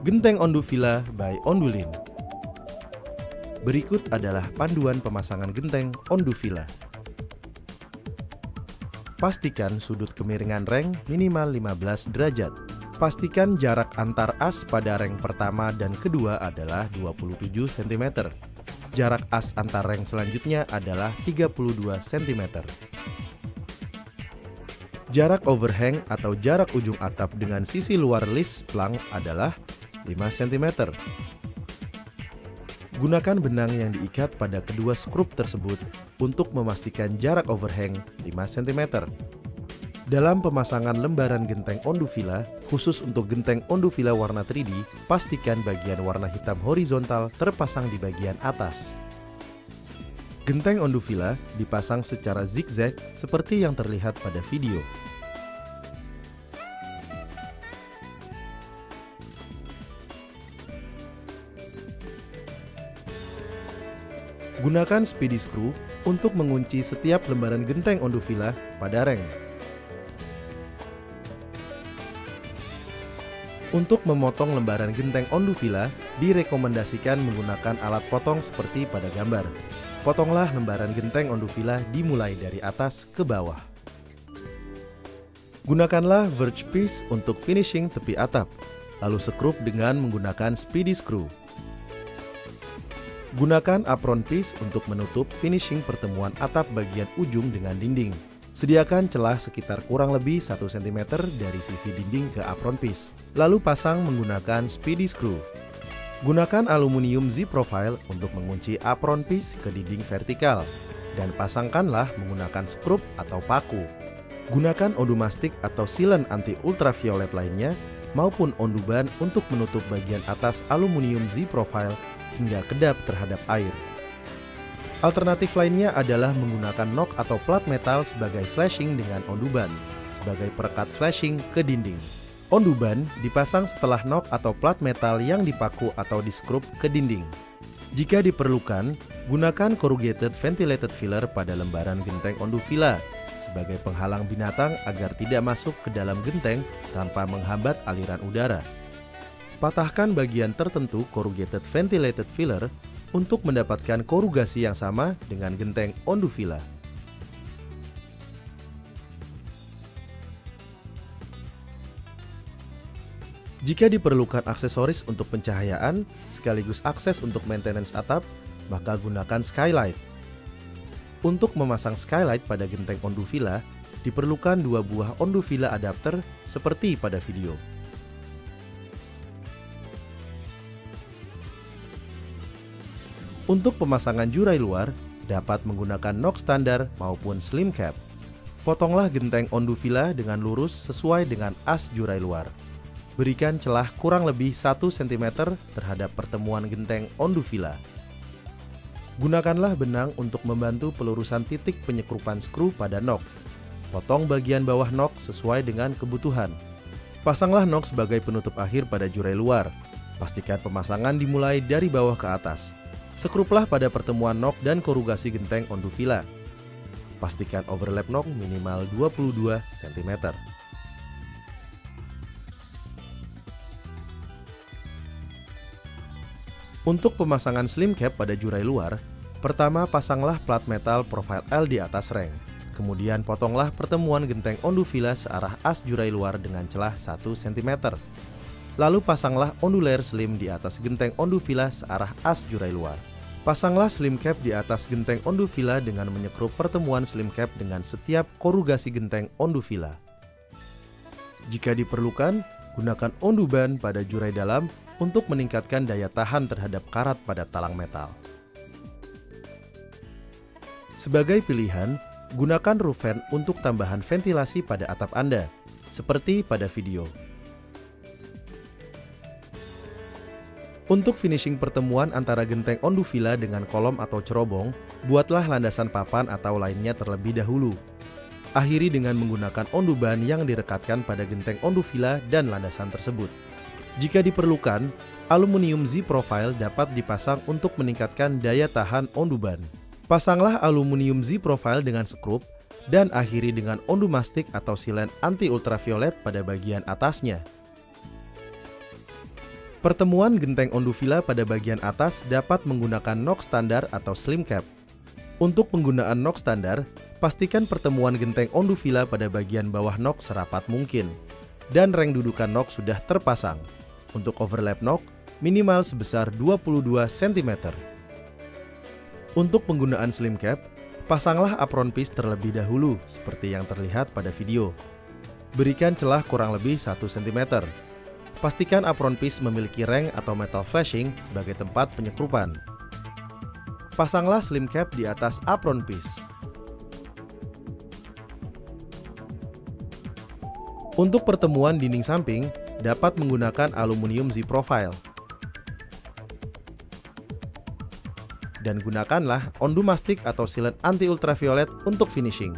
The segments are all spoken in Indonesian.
Genteng Onduvilla by Ondulin. Berikut adalah panduan pemasangan genteng Onduvilla. Pastikan sudut kemiringan reng minimal 15 derajat. Pastikan jarak antar as pada reng pertama dan kedua adalah 27 cm. Jarak as antar reng selanjutnya adalah 32 cm. Jarak overhang atau jarak ujung atap dengan sisi luar list plank adalah 5 cm. Gunakan benang yang diikat pada kedua skrup tersebut untuk memastikan jarak overhang 5 cm. Dalam pemasangan lembaran genteng Onduvilla, khusus untuk genteng Onduvilla warna 3D, pastikan bagian warna hitam horizontal terpasang di bagian atas. Genteng Onduvilla dipasang secara zigzag seperti yang terlihat pada video. Gunakan speedy screw untuk mengunci setiap lembaran genteng Onduvilla pada reng. Untuk memotong lembaran genteng Onduvilla, direkomendasikan menggunakan alat potong seperti pada gambar. Potonglah lembaran genteng Onduvilla dimulai dari atas ke bawah. Gunakanlah verge piece untuk finishing tepi atap, lalu skrup dengan menggunakan speedy screw. Gunakan apron piece untuk menutup finishing pertemuan atap bagian ujung dengan dinding. Sediakan celah sekitar kurang lebih 1 cm dari sisi dinding ke apron piece. Lalu pasang menggunakan speedy screw. Gunakan aluminium Z-profile untuk mengunci apron piece ke dinding vertikal. Dan pasangkanlah menggunakan skrup atau paku. Gunakan ondumastik atau sealant anti ultraviolet lainnya maupun onduban untuk menutup bagian atas aluminium Z-profile hingga kedap terhadap air. Alternatif lainnya adalah menggunakan nok atau plat metal sebagai flashing dengan onduban, sebagai perekat flashing ke dinding. Onduban dipasang setelah nok atau plat metal yang dipaku atau diskrup ke dinding. Jika diperlukan, gunakan corrugated ventilated filler pada lembaran genteng Onduvilla sebagai penghalang binatang agar tidak masuk ke dalam genteng tanpa menghambat aliran udara. Patahkan bagian tertentu corrugated ventilated filler untuk mendapatkan korugasi yang sama dengan genteng Onduvilla. Jika diperlukan aksesoris untuk pencahayaan sekaligus akses untuk maintenance atap, maka gunakan skylight. Untuk memasang skylight pada genteng Onduvilla, diperlukan 2 buah Onduvilla adapter seperti pada video. Untuk pemasangan jurai luar, dapat menggunakan nok standar maupun slim cap. Potonglah genteng Onduvilla dengan lurus sesuai dengan as jurai luar. Berikan celah kurang lebih 1 cm terhadap pertemuan genteng Onduvilla. Gunakanlah benang untuk membantu pelurusan titik penyekrupan skru pada nok. Potong bagian bawah nok sesuai dengan kebutuhan. Pasanglah nok sebagai penutup akhir pada jurai luar. Pastikan pemasangan dimulai dari bawah ke atas. Sekruplah pada pertemuan nok dan korugasi genteng Onduvilla. Pastikan overlap nok minimal 22 cm. Untuk pemasangan slim cap pada jurai luar, pertama pasanglah plat metal profile L di atas reng. Kemudian potonglah pertemuan genteng Onduvilla searah as jurai luar dengan celah 1 cm. Lalu pasanglah onduler slim di atas genteng Onduvilla searah as jurai luar. Pasanglah slim cap di atas genteng Onduvilla dengan menyekrup pertemuan slim cap dengan setiap korugasi genteng Onduvilla. Jika diperlukan, gunakan onduban pada jurai dalam untuk meningkatkan daya tahan terhadap karat pada talang metal. Sebagai pilihan, gunakan roof fan untuk tambahan ventilasi pada atap Anda, seperti pada video. Untuk finishing pertemuan antara genteng Onduvilla dengan kolom atau cerobong, buatlah landasan papan atau lainnya terlebih dahulu. Akhiri dengan menggunakan onduban yang direkatkan pada genteng Onduvilla dan landasan tersebut. Jika diperlukan, aluminium Z-profile dapat dipasang untuk meningkatkan daya tahan onduban. Pasanglah aluminium Z-profile dengan skrup dan akhiri dengan ondumastik atau sealant anti ultraviolet pada bagian atasnya. Pertemuan genteng Onduvilla pada bagian atas dapat menggunakan nok standar atau slim cap. Untuk penggunaan nok standar, pastikan pertemuan genteng Onduvilla pada bagian bawah nok serapat mungkin, dan reng dudukan nok sudah terpasang. Untuk overlap nok, minimal sebesar 22 cm. Untuk penggunaan slim cap, pasanglah apron piece terlebih dahulu seperti yang terlihat pada video. Berikan celah kurang lebih 1 cm. Pastikan apron piece memiliki reng atau metal flashing sebagai tempat penyekrupan. Pasanglah slim cap di atas apron piece. Untuk pertemuan dinding samping, dapat menggunakan aluminium Z-Profile. Dan gunakanlah Ondumastic atau sealant anti ultraviolet untuk finishing.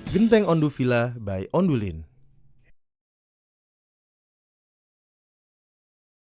Genteng Onduvilla by Ondulin.